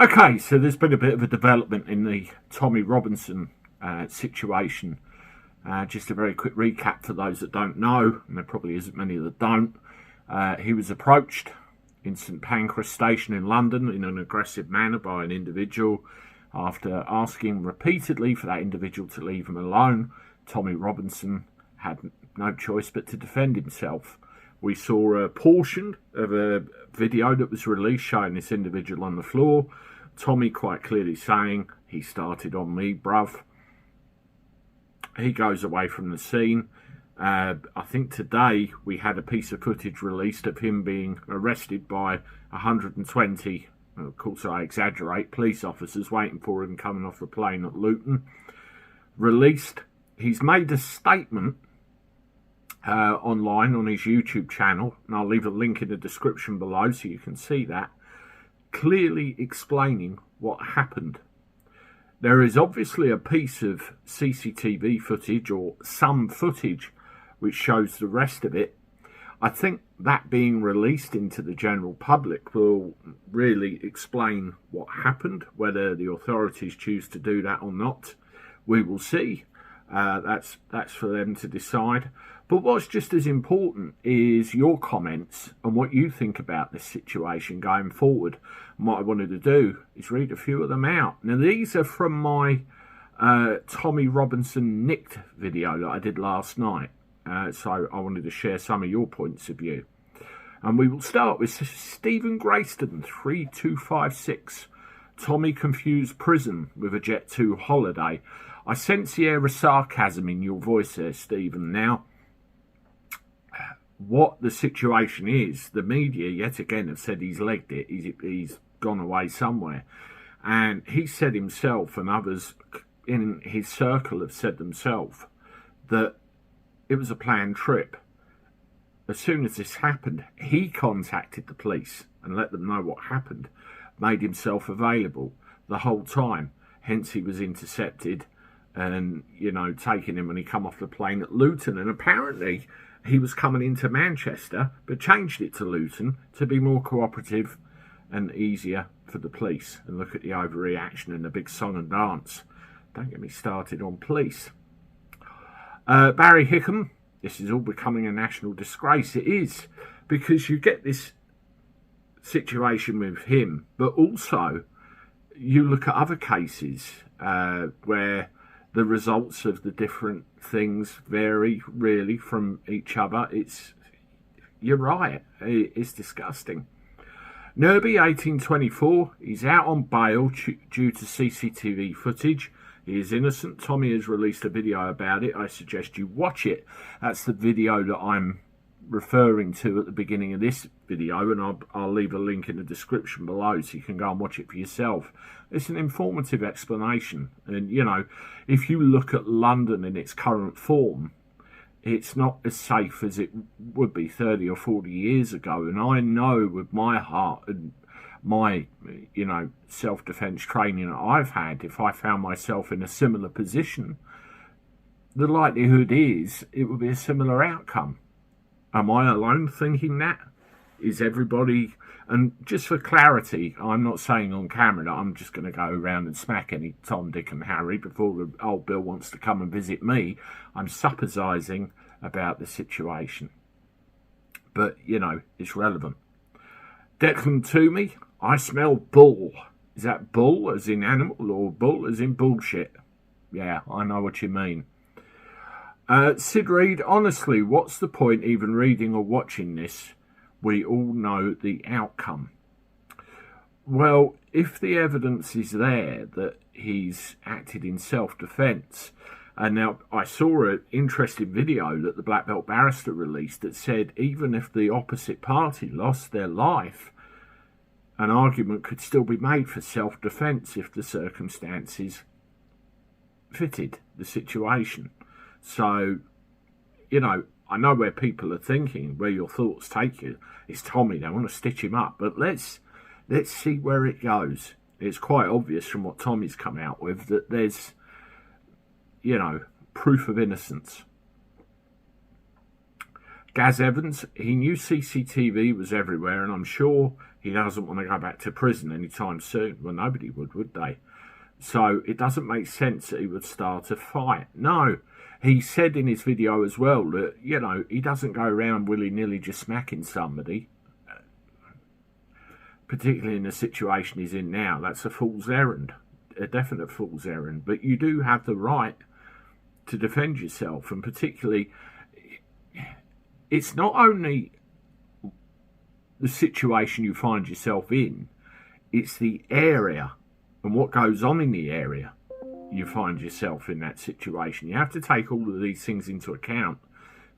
Okay, so there's been a bit of a development in the Tommy Robinson situation. Just a very quick recap for those that don't know, and there probably isn't many that don't. He was approached in St Pancras Station in London in an aggressive manner by an individual. After asking repeatedly for that individual to leave him alone, Tommy Robinson had no choice but to defend himself. We saw a portion of a video that was released showing this individual on the floor. Tommy quite clearly saying, "He started on me, bruv." He goes away from the scene. I think today we had a piece of footage released of him being arrested by 120, of course I exaggerate, police officers waiting for him coming off the plane at Luton. Released. He's made a statement online on his YouTube channel, and I'll leave a link in the description below so you can see that, clearly explaining what happened. There is obviously a piece of CCTV footage, or some footage, which shows the rest of it. I think that being released into the general public will really explain what happened. Whether the authorities choose to do that or not, we will see. That's for them to decide. But what's just as important is your comments and what you think about this situation going forward. And what I wanted to do is read a few of them out. Now, these are from my Tommy Robinson nicked video that I did last night. So I wanted to share some of your points of view. And we will start with Stephen Grayston, 3256. Tommy confused prison with a Jet 2 holiday. I sense the air of sarcasm in your voice there, Stephen. Now, what the situation is, the media yet again have said he's legged it, he's gone away somewhere. And he said himself, and others in his circle have said themselves, that it was a planned trip. As soon as this happened, he contacted the police and let them know what happened, made himself available the whole time. Hence he was intercepted and, taking him when he come off the plane at Luton. And apparently he was coming into Manchester, but changed it to Luton to be more cooperative and easier for the police. And look at the overreaction and the big song and dance. Don't get me started on police. Barry Hickam, this is all becoming a national disgrace. It is, because you get this situation with him, but also you look at other cases where the results of the different things vary really from each other. You're right, it's disgusting. Nerby, 1824, he's out on bail due to CCTV footage. He is innocent. Tommy has released a video about it. I suggest you watch it. That's the video that I'm referring to at the beginning of this video, and I'll leave a link in the description below so you can go and watch it for yourself. It's an informative explanation, and if you look at London in its current form, it's not as safe as it would be 30 or 40 years ago. And I know with my heart and my self-defense training that I've had, if I found myself in a similar position, the likelihood is it would be a similar outcome. Am I alone thinking that? Is everybody? And just for clarity, I'm not saying on camera that I'm just going to go around and smack any Tom, Dick and Harry before the old Bill wants to come and visit me. I'm supposing about the situation. But, it's relevant. Declan Toomey, I smell bull. Is that bull as in animal or bull as in bullshit? Yeah, I know what you mean. Sid Reed, honestly, what's the point even reading or watching this? We all know the outcome. Well, if the evidence is there that he's acted in self-defence, and now I saw an interesting video that the Black Belt barrister released that said even if the opposite party lost their life, an argument could still be made for self-defence if the circumstances fitted the situation. So, I know where people are thinking, where your thoughts take you. It's Tommy, they want to stitch him up. But let's see where it goes. It's quite obvious from what Tommy's come out with that there's, proof of innocence. Gaz Evans, he knew CCTV was everywhere, and I'm sure he doesn't want to go back to prison anytime soon. Well, nobody would they? So it doesn't make sense that he would start a fight. No, he said in his video as well that, you know, he doesn't go around willy-nilly just smacking somebody, particularly in the situation he's in now. That's a fool's errand, a definite fool's errand. But you do have the right to defend yourself, and particularly, it's not only the situation you find yourself in, it's the area and what goes on in the area you find yourself in that situation. You have to take all of these things into account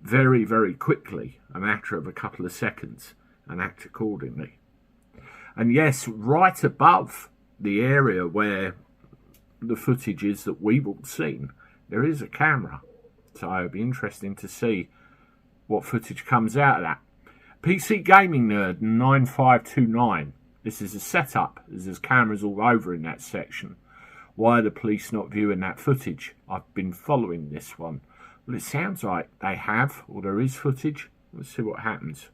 very, very quickly, a matter of a couple of seconds, and act accordingly. And yes, right above the area where the footage is that we've all seen, there is a camera. So it'll be interesting to see what footage comes out of that. PC Gaming Nerd 9529. This is a setup. There's cameras all over in that section. Why are the police not viewing that footage? I've been following this one. Well, it sounds like they have, or there is footage. Let's see what happens.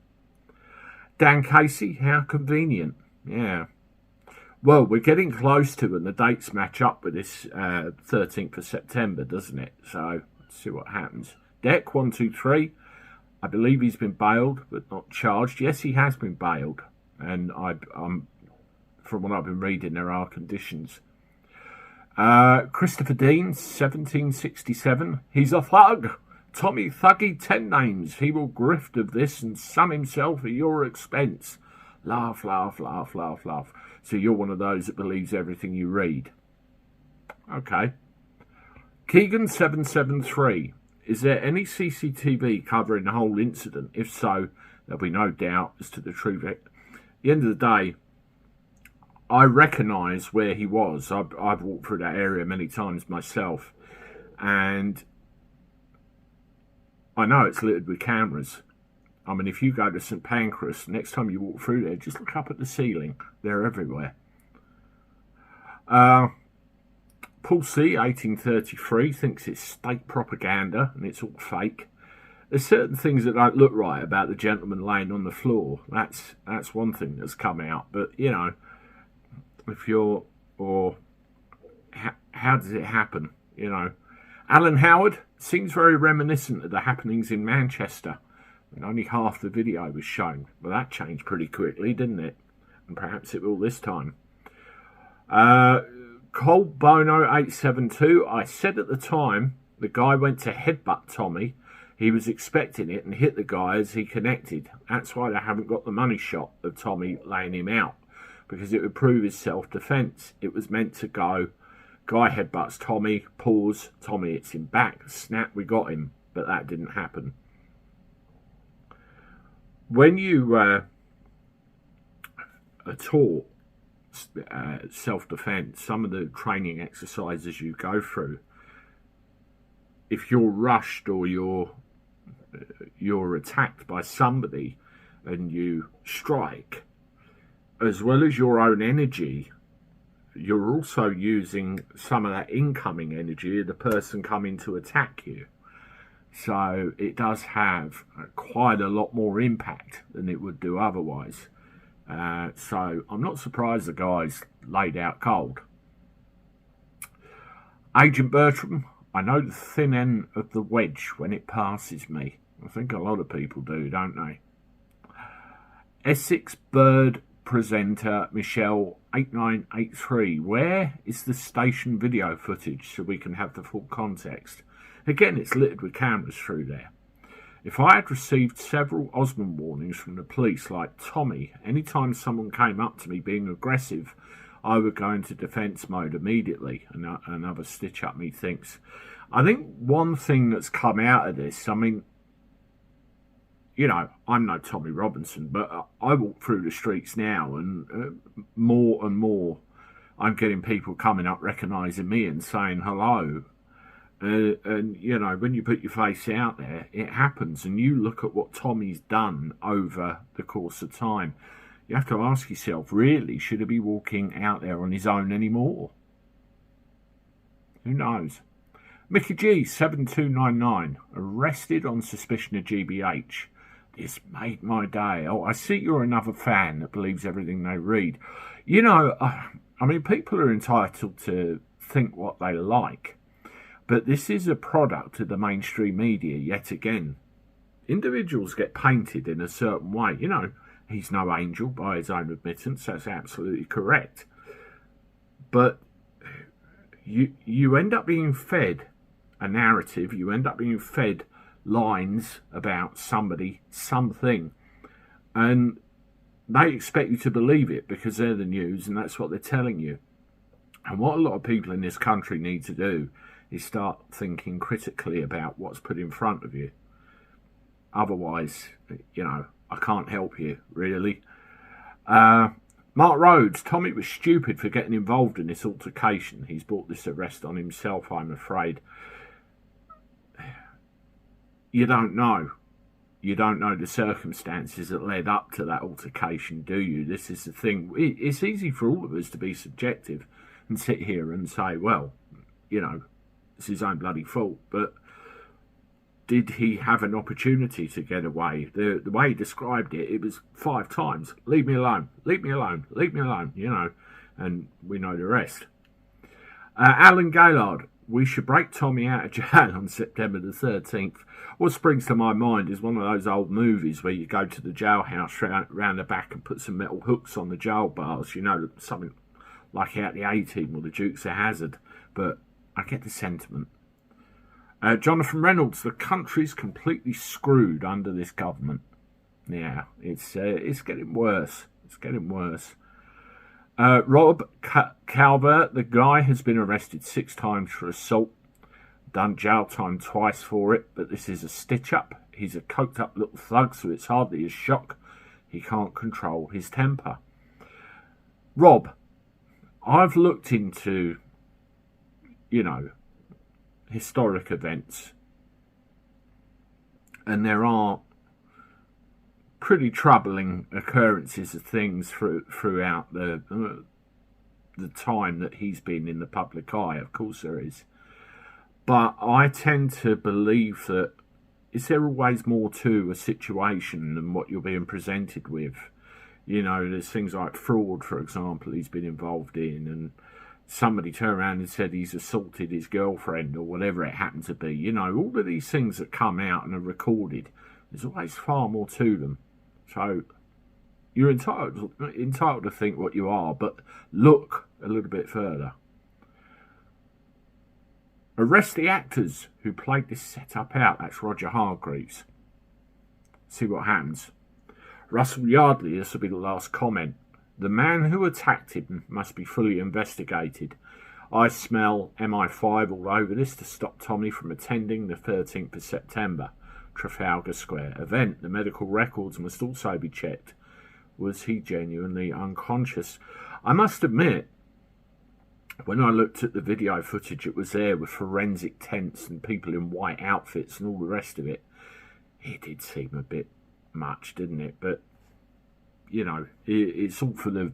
Dan Casey, how convenient. Yeah. Well, we're getting close to, and the dates match up with this 13th of September, doesn't it? So, let's see what happens. Deck 123. I believe he's been bailed, but not charged. Yes, he has been bailed. And from what I've been reading, there are conditions. Christopher Dean, 1767. He's a thug. Tommy Thuggy, 10 names. He will grift of this and sun himself at your expense. Laugh, laugh, laugh, laugh, laugh. So you're one of those that believes everything you read. Okay. Keegan, 773. Is there any CCTV covering the whole incident? If so, there'll be no doubt as to the truth. At the end of the day, I recognise where he was. I've walked through that area many times myself, and I know it's littered with cameras. I mean, if you go to St Pancras, next time you walk through there, just look up at the ceiling. They're everywhere. Paul C, 1833, thinks it's state propaganda and it's all fake. There's certain things that don't look right about the gentleman laying on the floor. That's one thing that's come out. But, you know, if you're, or how does it happen? You know, Alan Howard seems very reminiscent of the happenings in Manchester. And only half the video was shown. Well, that changed pretty quickly, didn't it? And perhaps it will this time. Cold Bono 872. I said at the time the guy went to headbutt Tommy. He was expecting it and hit the guy as he connected. That's why they haven't got the money shot of Tommy laying him out, because it would prove his self-defense. It was meant to go, guy headbutts Tommy, pause, Tommy hits him back, snap, we got him. But that didn't happen. When you are taught self-defense, some of the training exercises you go through, if you're rushed or you're attacked by somebody and you strike, as well as your own energy, you're also using some of that incoming energy of the person coming to attack you. So it does have quite a lot more impact than it would do otherwise. So I'm not surprised the guy's laid out cold. Agent Bertram, I know the thin end of the wedge when it passes me. I think a lot of people do, don't they? Essex Bird presenter Michelle 8983. Where is the station video footage so we can have the full context? Again, it's littered with cameras through there. If I had received several Osmond warnings from the police, like Tommy, anytime someone came up to me being aggressive, I would go into defence mode immediately. Another stitch up me thinks. I think one thing that's come out of this, I mean, you know, I'm no Tommy Robinson, but I walk through the streets now and more I'm getting people coming up recognising me and saying hello. And, you know, when you put your face out there, it happens. And you look at what Tommy's done over the course of time. You have to ask yourself, really, should he be walking out there on his own anymore? Who knows? Mickey G, 7299, arrested on suspicion of GBH. This made my day. Oh, I see you're another fan that believes everything they read. You know, I mean, people are entitled to think what they like, but this is a product of the mainstream media yet again. Individuals get painted in a certain way. You know, he's no angel by his own admittance. That's absolutely correct. But you end up being fed a narrative. You end up being fed lines about somebody, something, and they expect you to believe it because they're the news and that's what they're telling you. And what a lot of people in this country need to do is start thinking critically about what's put in front of you. Otherwise, you know, I can't help you, really. Mark Rhodes, Tommy was stupid for getting involved in this altercation. He's brought this arrest on himself, I'm afraid. You don't know. You don't know the circumstances that led up to that altercation, do you? This is the thing. It's easy for all of us to be subjective and sit here and say, well, you know, it's his own bloody fault. But did he have an opportunity to get away? The way he described it, it was 5 times. Leave me alone. Leave me alone. Leave me alone. You know, and we know the rest. Alan Gaylord. We should break Tommy out of jail on September the 13th. What springs to my mind is one of those old movies where you go to the jailhouse round the back and put some metal hooks on the jail bars. You know, something like out the A-Team or the Dukes of Hazzard. But I get the sentiment. Jonathan Reynolds, the country's completely screwed under this government. Yeah, it's getting worse. It's getting worse. Rob Calvert, the guy has been arrested 6 times for assault, done jail time twice for it, but this is a stitch-up. He's a coked-up little thug, so it's hardly a shock. He can't control his temper. Rob, I've looked into, you know, historic events, and there are pretty troubling occurrences of things throughout the time that he's been in the public eye. Of course there is. But I tend to believe that is there always more to a situation than what you're being presented with. You know, there's things like fraud, for example, he's been involved in, and somebody turned around and said he's assaulted his girlfriend or whatever it happened to be. You know, all of these things that come out and are recorded, there's always far more to them. So you're entitled to think what you are, but look a little bit further. Arrest the actors who played this setup out. That's Roger Hargreaves. See what happens. Russell Yardley, this will be the last comment. The man who attacked him must be fully investigated. I smell MI5 all over this to stop Tommy from attending the 13th of September. Trafalgar Square event. The medical records must also be checked. Was he genuinely unconscious? I must admit, when I looked at the video footage, it was there with forensic tents and people in white outfits and all the rest of it. It did seem a bit much, didn't it? But you know, it's all for the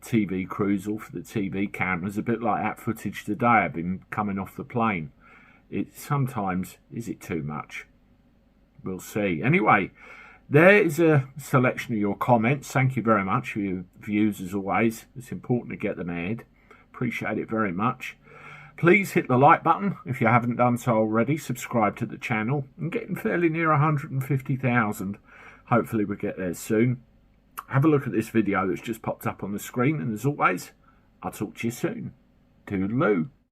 TV crews, all for the TV cameras. A bit like that footage today. I've been coming off the plane. It sometimes, is it too much? We'll see. Anyway, there is a selection of your comments. Thank you very much for your views as always. It's important to get them aired. Appreciate it very much. Please hit the like button if you haven't done so already. Subscribe to the channel. I'm getting fairly near 150,000. Hopefully we'll get there soon. Have a look at this video that's just popped up on the screen. And as always, I'll talk to you soon. Toodaloo.